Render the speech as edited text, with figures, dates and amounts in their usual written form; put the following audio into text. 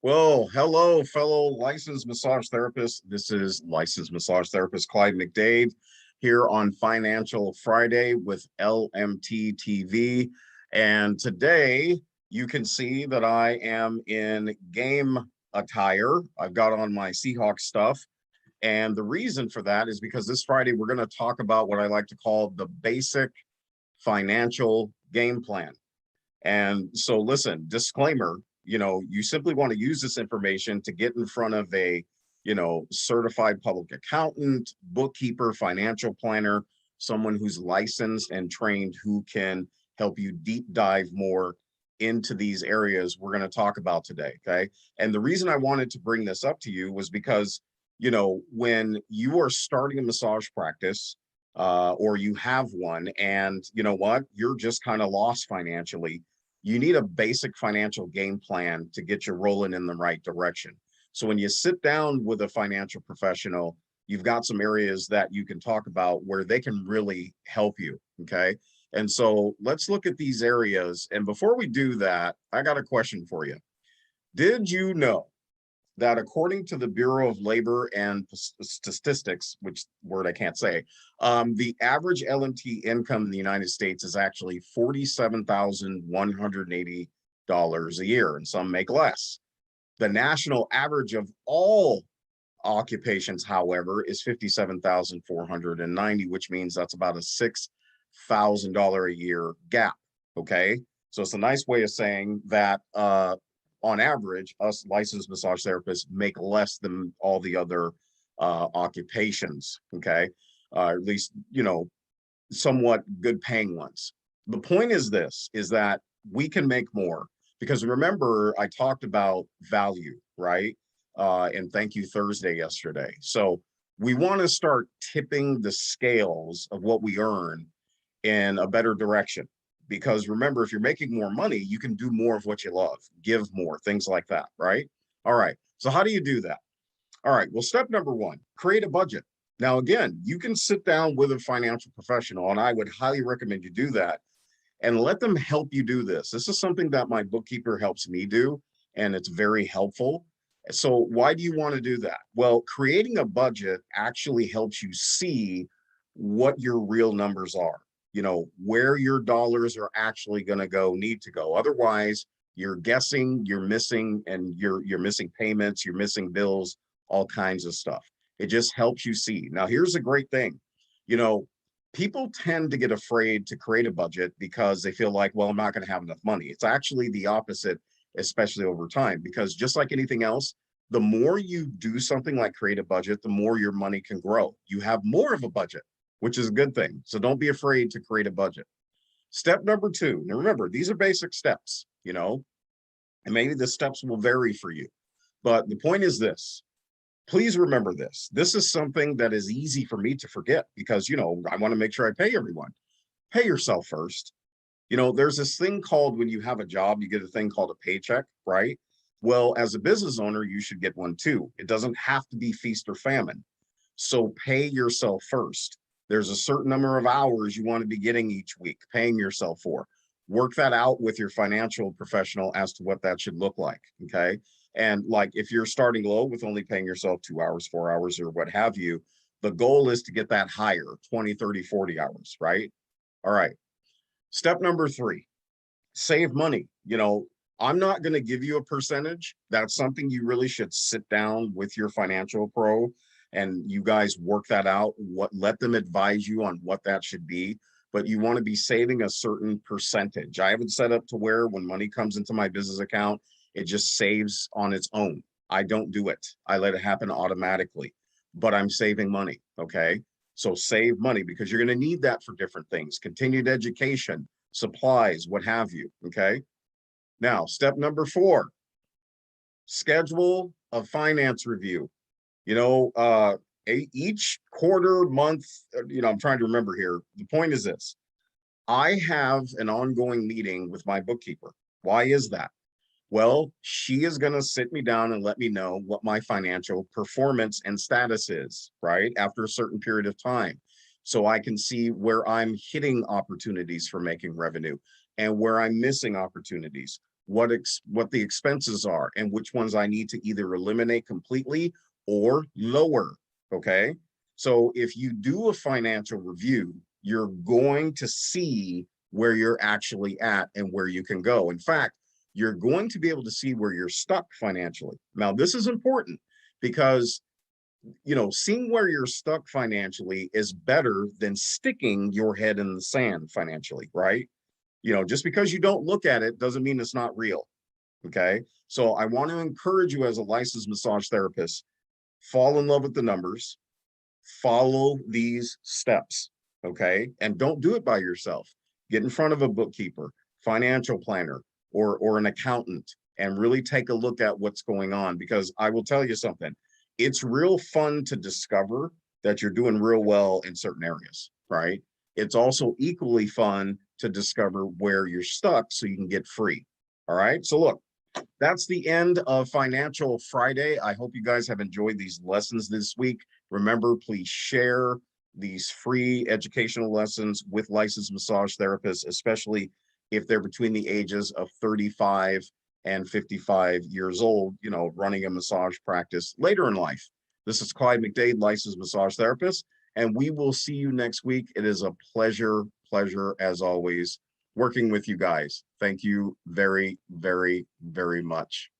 Well, hello, fellow licensed massage therapists. This is licensed massage therapist Clyde McDade here on Financial Friday with LMT TV. And today you can see that I am in game attire. I've got on my Seahawks stuff. And the reason for that is because this Friday we're going to talk about what I like to call the basic financial game plan. And so, listen, disclaimer, you simply want to use this information to get in front of a, certified public accountant, bookkeeper, financial planner, someone who's licensed and trained who can help you deep dive more into these areas we're going to talk about today. Okay. And the reason I wanted to bring this up to you was because, when you are starting a massage practice, or you have one, and you know what, you're just kind of lost financially. You need a basic financial game plan to get you rolling in the right direction. So when you sit down with a financial professional, you've got some areas that you can talk about where they can really help you. Okay. And so let's look at these areas. And before we do that, I got a question for you. Did you know that according to the Bureau of Labor and Statistics, which word I can't say, the average LMT income in the United States is actually $47,180 a year, and some make less. The national average of all occupations, however, is 57,490, which means that's about a $6,000 a year gap. Okay, so it's a nice way of saying that on average, us licensed massage therapists make less than all the other occupations. Okay, at least somewhat good paying ones. The point is this: is that we can make more because remember I talked about value, right? And thank you Thursday yesterday. So we want to start tipping the scales of what we earn in a better direction. Because remember, if you're making more money, you can do more of what you love, give more, things like that, right? All right. So how do you do that? All right. Well, step number one, create a budget. Now, again, you can sit down with a financial professional, and I would highly recommend you do that and let them help you do this. This is something that my bookkeeper helps me do, and it's very helpful. So why do you want to do that? Well, creating a budget actually helps you see what your real numbers are, where your dollars are actually going to need to go. Otherwise, you're guessing, you're missing, and you're missing payments, you're missing bills, all kinds of stuff. It just helps you see. Now, here's a great thing. You know, People tend to get afraid to create a budget because they feel like, well, I'm not going to have enough money. It's actually the opposite, especially over time, because just like anything else, the more you do something like create a budget, the more your money can grow. You have more of a budget, which is a good thing. So don't be afraid to create a budget. Step number two, now remember, these are basic steps, and maybe the steps will vary for you. But the point is this: please remember this. This is something that is easy for me to forget because, I want to make sure I pay everyone. Pay yourself first. There's this thing called when you have a job, you get a thing called a paycheck, right? Well, as a business owner, you should get one too. It doesn't have to be feast or famine. So pay yourself first. There's a certain number of hours you want to be getting each week, paying yourself for. Work that out with your financial professional as to what that should look like. Okay. And like if you're starting low with only paying yourself 2 hours, 4 hours, or what have you, the goal is to get that higher 20, 30, 40 hours, right? All right. Step number three, save money. I'm not going to give you a percentage. That's something you really should sit down with your financial pro and you guys work that out. Let them advise you on what that should be. But you want to be saving a certain percentage. I have it set up to where when money comes into my business account, it just saves on its own. I don't do it. I let it happen automatically, but I'm saving money. Okay. So save money because you're going to need that for different things, continued education, supplies, what have you. Okay. Now, step number four, schedule a finance review. You know, uh, each quarter, month, I'm trying to remember here. The point is this: I have an ongoing meeting with my bookkeeper. Why is that? Well, she is going to sit me down and let me know what my financial performance and status is, right? After a certain period of time. So I can see where I'm hitting opportunities for making revenue and where I'm missing opportunities. what the expenses are and which ones I need to either eliminate completely or lower. Okay. So if you do a financial review, you're going to see where you're actually at and where you can go. In fact, you're going to be able to see where you're stuck financially. Now, this is important because, you know, seeing where you're stuck financially is better than sticking your head in the sand financially, right? You know, just because you don't look at it doesn't mean it's not real. Okay. So I want to encourage you as a licensed massage therapist, fall in love with the numbers, follow these steps. Okay. And don't do it by yourself. Get in front of a bookkeeper, financial planner, or an accountant and really take a look at what's going on. Because I will tell you something, it's real fun to discover that you're doing real well in certain areas, right? It's also equally fun to discover where you're stuck so you can get free. All right. So look, that's the end of Financial Friday. I hope you guys have enjoyed these lessons this week. Remember, please share these free educational lessons with licensed massage therapists, especially if they're between the ages of 35 and 55 years old, you know, running a massage practice later in life. This is Clyde McDade, licensed massage therapist, and we will see you next week. It is a pleasure as always working with you guys. Thank you very, very, very much.